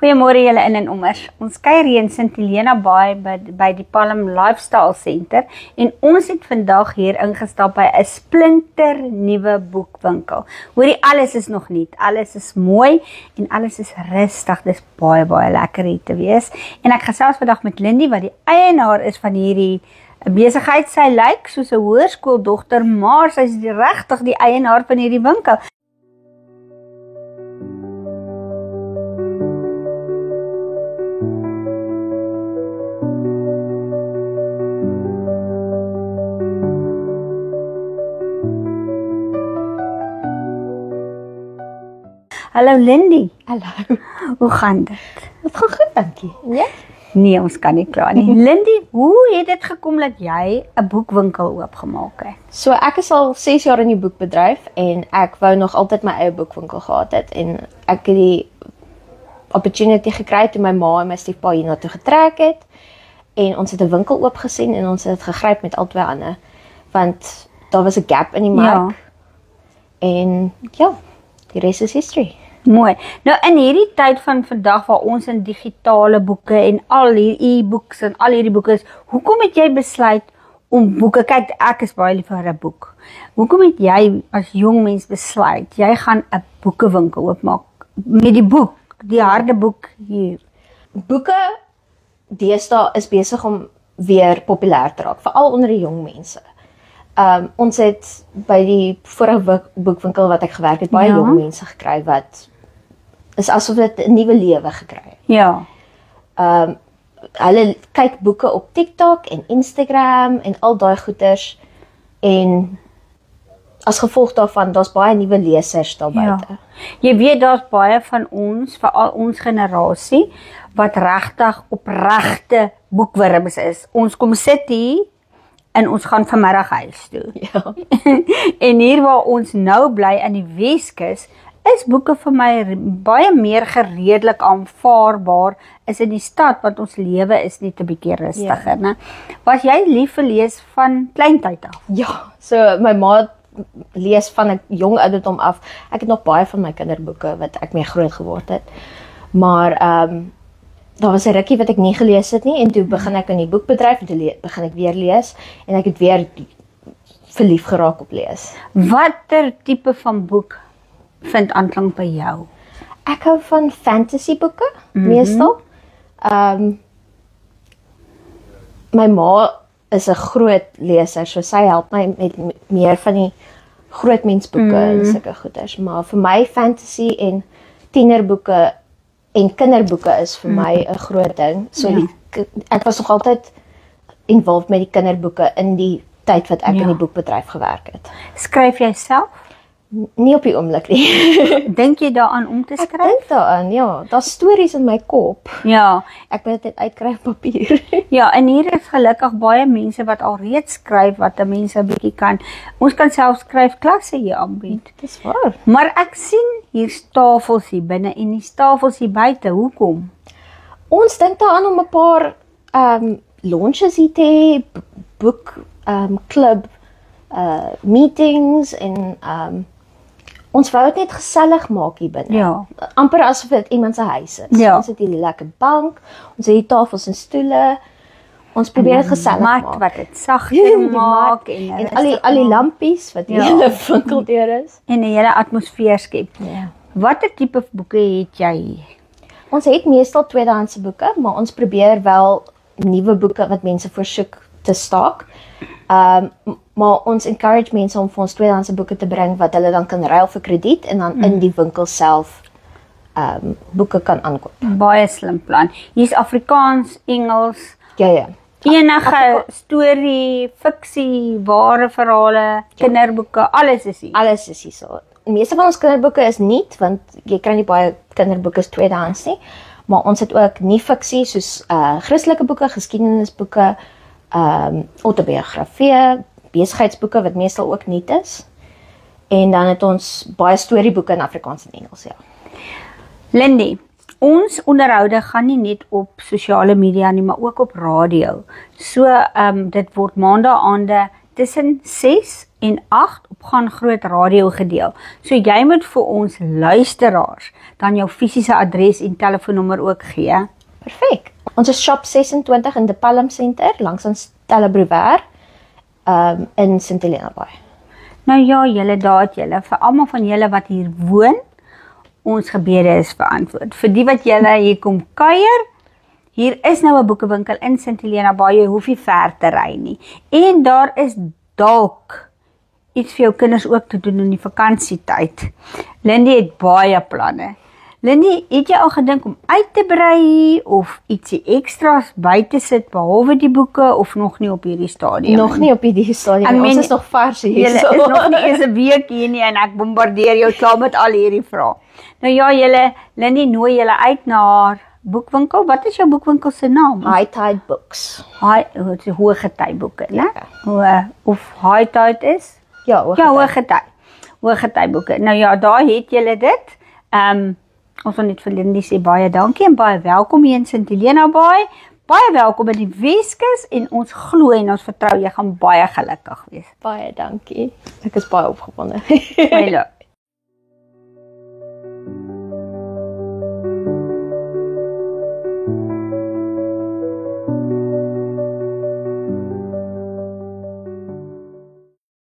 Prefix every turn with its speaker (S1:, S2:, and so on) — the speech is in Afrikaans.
S1: Goeiemôre julle in en ommers. Ons kuier hier in St. Helena Bay by die Palm Lifestyle Center en ons het vandag hier ingestap by 'n splinter nuwe boekwinkel. Hoorie, alles is nog nuut, alles is mooi en alles is rustig. Dis baie lekker hier te wees. En ek gesels vandag met Lindy wat die eienaar is van hierdie besigheid. Sy lyk soos 'n hoërskooldogter, maar sy is regtig die eienaar van hierdie winkel. Hallo Lindy.
S2: Hallo.
S1: Hoe gaan dit?
S2: Dit gaan goed, dankie. En jy?
S1: Nee, ons kan nie klaar nie. Lindy, hoe het dit gekom dat jy 'n boekwinkel oopgemaak het?
S2: So ek is al 6 jaar in die boekbedryf en ek wou nog altyd my eie boekwinkel gehad het en ek het die opportunity gekry toe my ma en my stiefpa hiernatoe getrek het en ons het 'n winkel oopgesien en ons het dit gegryp met al twee hande want daar was 'n gap in die mark. En ja, die res is history.
S1: Mooi. Nou in hierdie tyd van vandag waar ons in digitale boeke en al hierdie e-books en al hierdie boeke is, hoekom het jy besluit om boeke, kyk ek is baie lief vir 'n boek. Hoekom het jy as jong mens besluit jy gaan 'n boekewinkel oopmaak met die boek, die harde boek hier?
S2: Boeke deesdae is besig om weer populêr te raak, veral onder die jong mense. Ons het by die vorige boekwinkel wat ek gewerk het, baie jong mense gekry wat is asof dit 'n nuwe lewe gekry het.
S1: Ja.
S2: Hulle kyk boeke op TikTok en Instagram en al daai goeters en as gevolg daarvan, daar's baie nuwe lesers daar buite.
S1: Ja. Jy weet daar's baie van ons, veral ons generasie wat regtig opregte boekwurms is. Ons kom sit hier en ons gaan vanmiddag huis toe.
S2: Ja.
S1: En hier waar ons nou bly in die Weskus, is boeke vir my baie meer gereedelik aanvaarbaar is in die stad, want ons lewe is net 'n bietjie rustiger, né? Was jy lief vir lees van kleintyd af?
S2: Ja, so my ma lees van 'n jong ouderdom af. Ek het nog baie van my kinderboeke wat ek mee groot geword het. Maar daar was 'n rukkie wat ek nie gelees het nie en toe begin ek in die boekbedryf en toe begin ek weer lees en ek het weer verlief geraak op lees.
S1: Watter tipe van boek vind aanklank by jou?
S2: Ek hou van fantasy boeke meestal. My ma is 'n groot leser, so sy help my met meer van die grootmensboeke en sulke goeders, maar vir my fantasy en tienerboeke en kinderboeke is vir my 'n groot ding. So ek was nog altyd involved met die kinderboeke in die tyd wat ek in die boekbedryf gewerk het.
S1: Skryf jy self?
S2: Nie op die oomblik nie.
S1: Dink jy daaraan om te skryf?
S2: Ek dink daaraan, ja. Daar's stories in my kop.
S1: Ja.
S2: Ek moet dit uitkry op papier.
S1: Ja, en hier is gelukkig baie mense wat alreeds skryf wat 'n mens 'n bietjie kan. Ons kan self skryfklasse hier aanbied.
S2: Dis waar.
S1: Maar ek sien hier tafels hier binne en die tafels hier buite. Hoekom?
S2: Ons dink daaraan om 'n paar launches hier te hê, boek club meetings en ons wou dit net gesellig maak hier binne.
S1: Ja.
S2: Amper asof dit iemand se huis is.
S1: Ja.
S2: Ons het hier 'n lekker bank, ons het hier tafels en stoele. Ons probeer dit gesellig maak.
S1: Wat dit sagter maak en
S2: al die lampies wat hier in die winkeldeur is.
S1: En 'n hele atmosfeer skep.
S2: Ja.
S1: Watter tipe boeke het jy hier?
S2: Ons het meestal tweedehandse boeke, maar ons probeer wel nuwe boeke wat mense versoek te staak. Maar ons encourage mense om vir ons tweedehandse boeke te bring wat hulle dan kan ruil vir krediet en dan in die winkel self boeke kan aankoop.
S1: Baie slim plan. Hier's Afrikaans, Engels,
S2: Ja.
S1: enige storie, fiksie, ware verhale, kinderboeke, alles is hier.
S2: Alles is hier so. Die meeste van ons kinderboeke is nuut want jy kry nie baie kinderboeke tweedehands nie, maar ons het ook nie fiksie soos Christelike boeke, geskiedenisboeke, autobiografieë, besigheidsboeke wat meestal ook nuut is. En dan het ons baie storieboeke in Afrikaans en Engels, ja.
S1: Lindy, ons onderhoude gaan nie net op sosiale media nie, maar ook op radio. So dit word maandag aande tussen 6 en 8 op Gaan Groot Radio gedeel. So jy moet vir ons luisteraars dan jou fisiese adres en telefoonnommer ook gee.
S2: Perfek. Ons is shop 26 in die Palm Center langs aan Stella Brouwer in St Helena Bay.
S1: Nou ja, julle daad julle, vir almal van julle wat hier woon, ons gebede is verantwoord. Vir die wat julle hier kom kuier, hier is nou 'n boekewinkel in St Helena Bay, jy hoef nie ver te ry nie. En daar is dalk iets vir jou kinders ook te doen in die vakansietyd. Lindy het baie planne. Lindy, het jy al gedink om uit te brei of ietsie extra's by te sit behalwe die boeke of nog nie op hierdie stadium?
S2: Nog nie op hierdie stadium. Ons is nog vars hier.
S1: Julle is nog nie eens 'n week hier nie en ek bombardeer jou klaar met al hierdie vrae. Nou ja, Lindy nooi julle uit na haar boekwinkel. Wat is jou boekwinkel se naam?
S2: High Tide Books.
S1: Hoë gety boeke, né? Of High Tide is?
S2: Ja,
S1: hoë gety. Hoë gety boeke. Nou ja, daar het julle dit. Ons wil net vir Lindy sê baie dankie en baie welkom hier in St Helena Bay. Baie welkom in die Weskus en ons glo en ons vertrou jy gaan baie gelukkig wees.
S2: Baie dankie. Ek is baie opgewonde.
S1: Hallo.